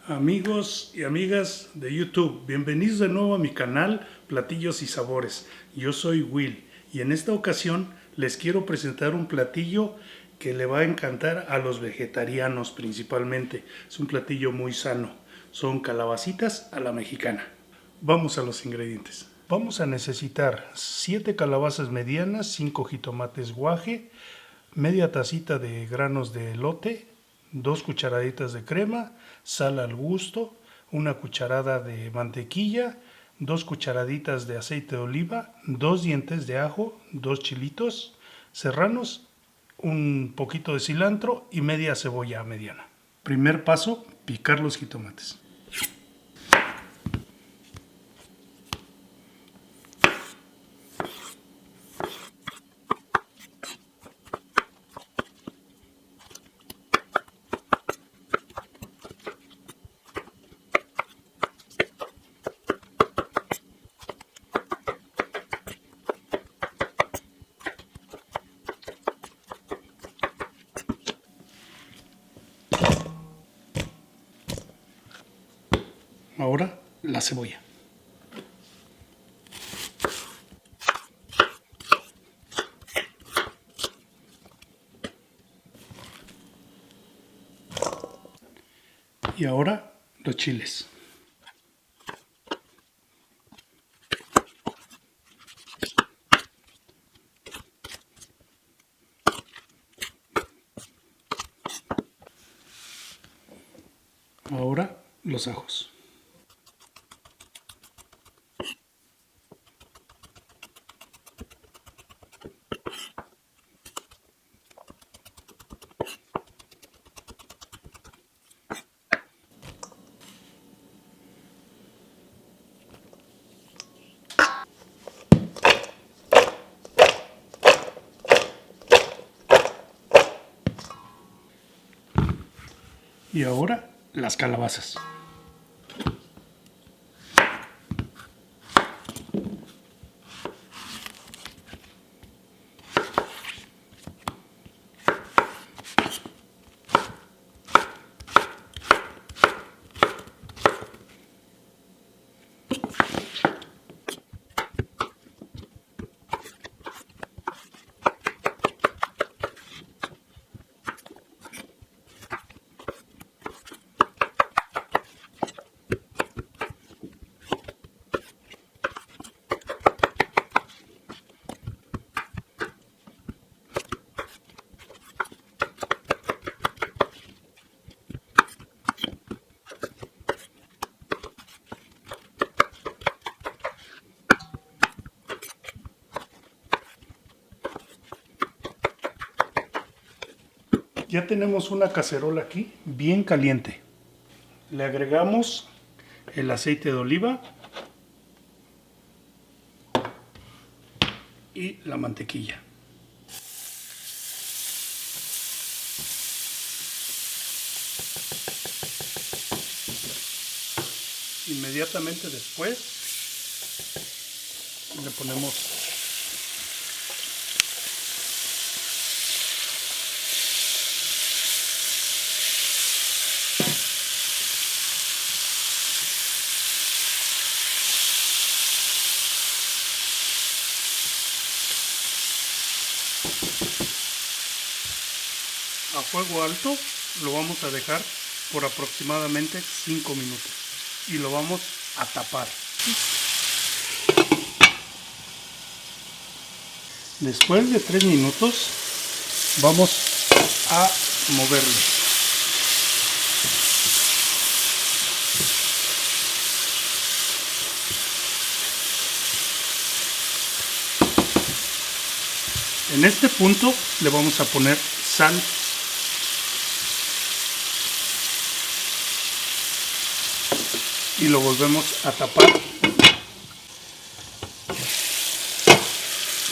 Amigos y amigas de YouTube, bienvenidos de nuevo a mi canal Platillos y Sabores. Yo soy Will y en esta ocasión les quiero presentar un platillo que le va a encantar a los vegetarianos principalmente. Es un platillo muy sano. Son calabacitas a la mexicana. Vamos a los ingredientes. Vamos a necesitar 7 calabazas medianas, 5 jitomates guaje, media tacita de granos de elote, 2 cucharaditas de crema, sal al gusto, una cucharada de mantequilla, 2 cucharaditas de aceite de oliva, 2 dientes de ajo, 2 chilitos serranos, un poquito de cilantro y media cebolla mediana. Primer paso, picar los jitomates. Ahora la cebolla. Y ahora los chiles. Ahora los ajos. Y ahora las calabazas. Ya tenemos una cacerola aquí bien caliente. Le agregamos el aceite de oliva y la mantequilla. Inmediatamente después le ponemos a fuego alto. Lo vamos a dejar por aproximadamente 5 minutos y lo vamos a tapar. Después de 3 minutos vamos a moverlo. En este punto le vamos a poner sal y lo volvemos a tapar.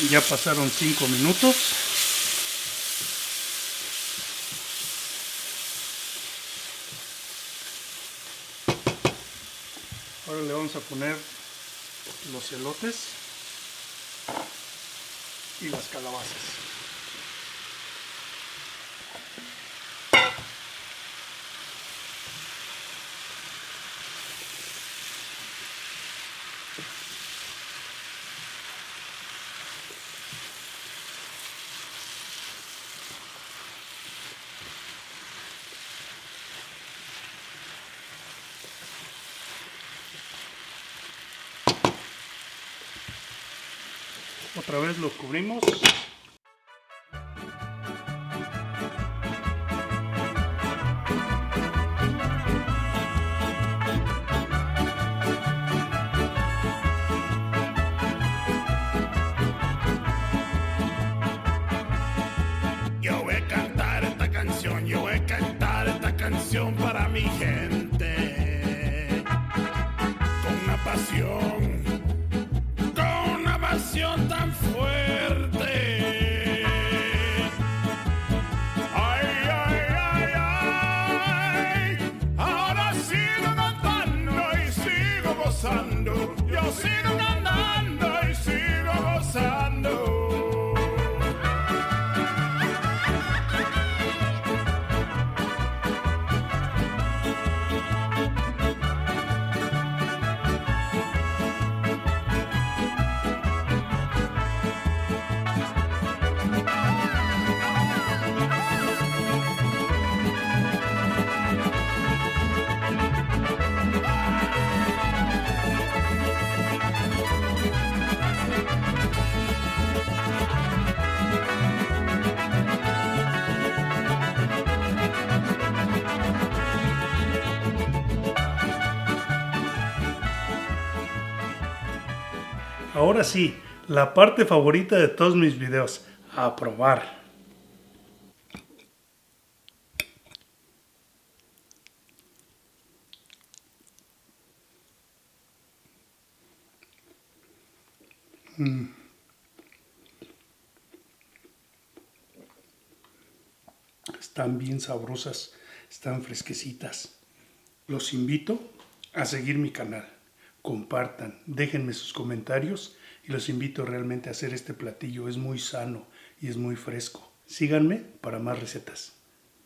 Ya pasaron 5 minutos. Ahora le vamos a poner los elotes y las calabazas. Otra vez lo cubrimos. Yo voy a cantar esta canción, yo voy a cantar esta canción para mi gente. Con una pasión tan fuerte. Ay, ay, ay, ay. Ahora sigo cantando y sigo gozando. Yo sigo cantando y sigo gozando. Ahora sí, la parte favorita de todos mis videos, a probar. Están bien sabrosas, están fresquecitas. Los invito a seguir mi canal. Compartan, déjenme sus comentarios y los invito realmente a hacer este platillo. Es muy sano y es muy fresco. Síganme para más recetas.